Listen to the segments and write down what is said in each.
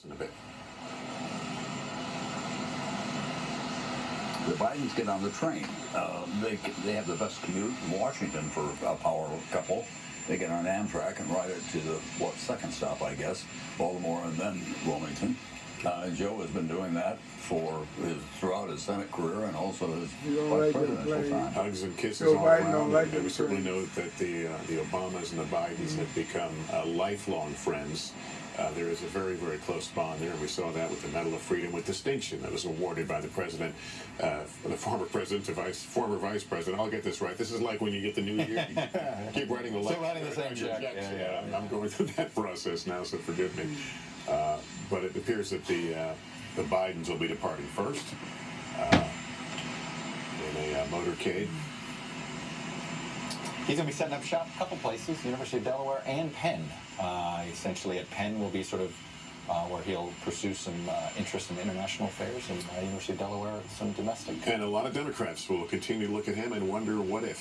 In a bit. The Bidens get on the train. They have the best commute in Washington for a power couple. They get on Amtrak and ride it to the second stop, I guess, Baltimore and then Wilmington. Joe has been doing that throughout his Senate career and also his vice presidential time. Hugs and kisses all around. And we certainly know that the Obamas and the Bidens have become lifelong friends. There is a very, very close bond there. We saw that with the Medal of Freedom with distinction that was awarded by the president, the former president to former vice president. I'll get this right. This is like when you get the new year. You keep writing the letter. Still writing the same check. Yeah. I'm going through that process now, so forgive me. But it appears that the Bidens will be departing first in a motorcade. He's going to be setting up shop a couple places, University of Delaware and Penn. Essentially at Penn will be sort of where he'll pursue some interest in international affairs, and University of Delaware some domestic. And a lot of Democrats will continue to look at him and wonder what if.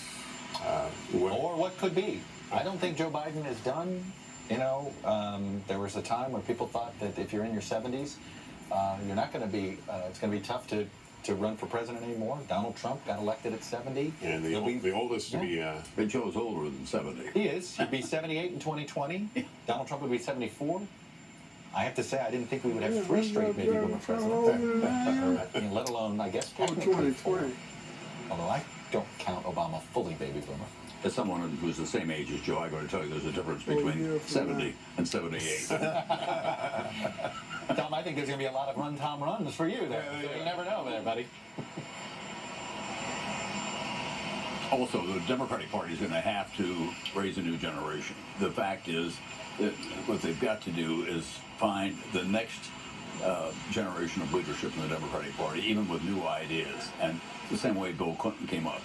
Or what could be. I don't think Joe Biden is done. There was a time where people thought that if you're in your 70s, you're not going to be, it's going to be tough to run for president anymore. Donald Trump got elected at 70. And the oldest to be... But Joe's older than 70. He is. He'd be 78 in 2020. Donald Trump would be 74. I have to say, I didn't think we would have 3 straight baby boomer presidents. Let alone, I guess, technically 4. Although I don't count Obama fully baby boomer. As someone who's the same age as Joe, I got to tell you there's a difference between 70 and 78. Tom, I think there's going to be a lot of run, Tom, runs for you there. So you never know there, buddy. Also, the Democratic Party is going to have to raise a new generation. The fact is that what they've got to do is find the next generation of leadership in the Democratic Party, even with new ideas. And the same way Bill Clinton came up.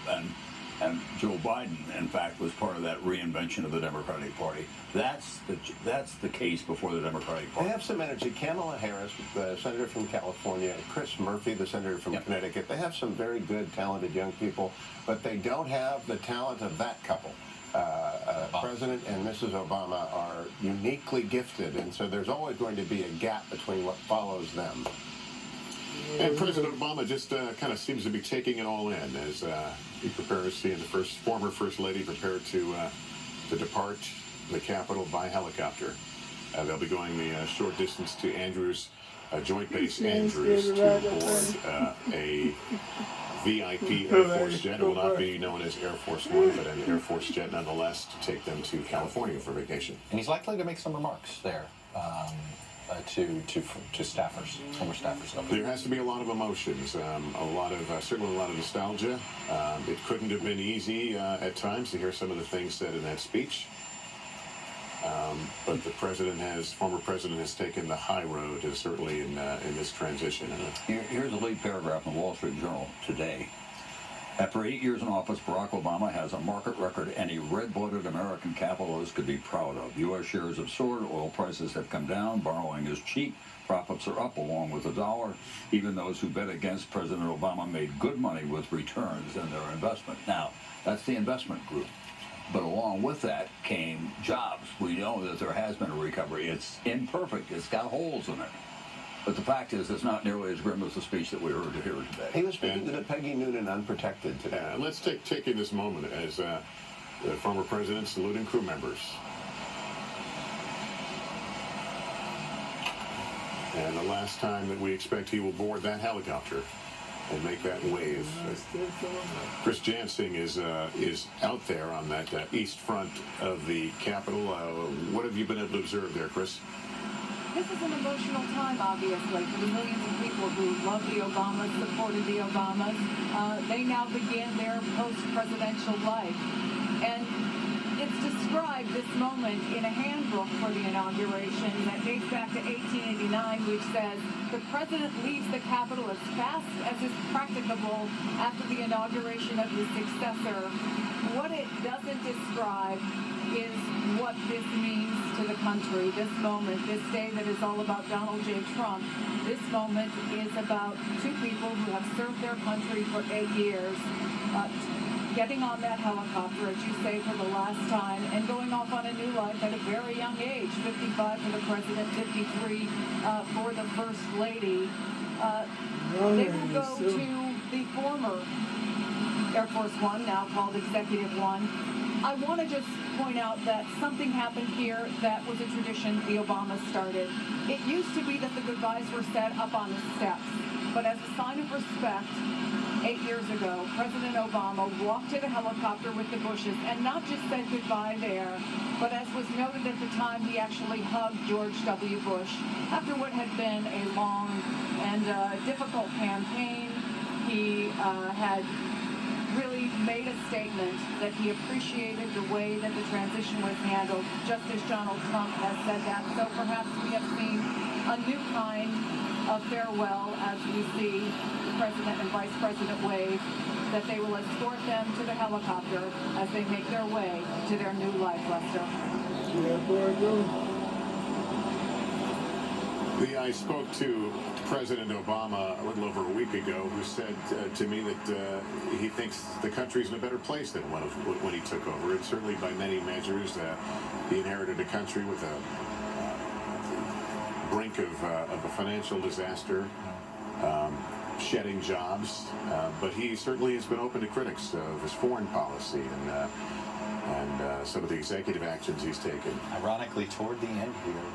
And Joe Biden, in fact, was part of that reinvention of the Democratic Party. That's the case before the Democratic Party. They have some energy. Kamala Harris, the senator from California, Chris Murphy, the senator from Connecticut. They have some very good, talented young people, but they don't have the talent of that couple. President and Mrs. Obama are uniquely gifted, and so there's always going to be a gap between what follows them. And President Obama just kind of seems to be taking it all in as he prepares, he and the former First Lady prepare to depart the Capitol by helicopter. They'll be going the short distance to Andrews, Joint Base Andrews, to board a VIP Air Force jet. It will not be known as Air Force One, but an Air Force jet nonetheless to take them to California for vacation. And he's likely to make some remarks there. To staffers, former staffers. There has to be a lot of emotions, certainly a lot of nostalgia. It couldn't have been easy at times to hear some of the things said in that speech. But the former president has taken the high road, certainly in this transition. Here's a lead paragraph in the Wall Street Journal today. After 8 years in office, Barack Obama has a market record any red-blooded American capitalist could be proud of. U.S. shares have soared, oil prices have come down, borrowing is cheap, profits are up along with the dollar. Even those who bet against President Obama made good money with returns in their investment. Now, that's the investment group. But along with that came jobs. We know that there has been a recovery. It's imperfect. It's got holes in it. But the fact is, it's not nearly as grim as the speech that we heard here today. He was speaking to Peggy Noonan unprotected today. Let's take in this moment as the former president saluting crew members. And the last time that we expect he will board that helicopter and make that wave. Chris Jansing is out there on that east front of the Capitol. What have you been able to observe there, Chris? This is an emotional time, obviously, for the millions of people who love the Obamas, supported the Obamas. They now begin their post-presidential life. And it's described, this moment, in a handbook for the inauguration that dates back to 1889, which says, the president leaves the Capitol as fast as is practicable after the inauguration of his successor. What it doesn't describe is what this means to the country. This moment, this day that is all about Donald J. Trump, this moment is about 2 people who have served their country for 8 years. getting on that helicopter, as you say, for the last time, and going off on a new life at a very young age, 55 for the president, 53 for the first lady. They will go to the former Air Force One, now called Executive One. I want to just point out that something happened here that was a tradition the Obamas started. It used to be that the goodbyes were said up on the steps, but as a sign of respect, 8 years ago, President Obama walked to the helicopter with the Bushes and not just said goodbye there, but as was noted at the time, he actually hugged George W. Bush. After what had been a long and difficult campaign, he had really made a statement that he appreciated the way that the transition was handled, just as Donald Trump has said that. So perhaps we have seen a new kind of farewell as we see the President and Vice President wave, that they will escort them to the helicopter as they make their way to their new life, Lester. I spoke to President Obama a little over a week ago, who said to me that he thinks the country's in a better place than when he took over. And certainly by many measures, he inherited a country with a brink of a financial disaster, shedding jobs, but he certainly has been open to critics of his foreign policy and some of the executive actions he's taken. Ironically, toward the end here,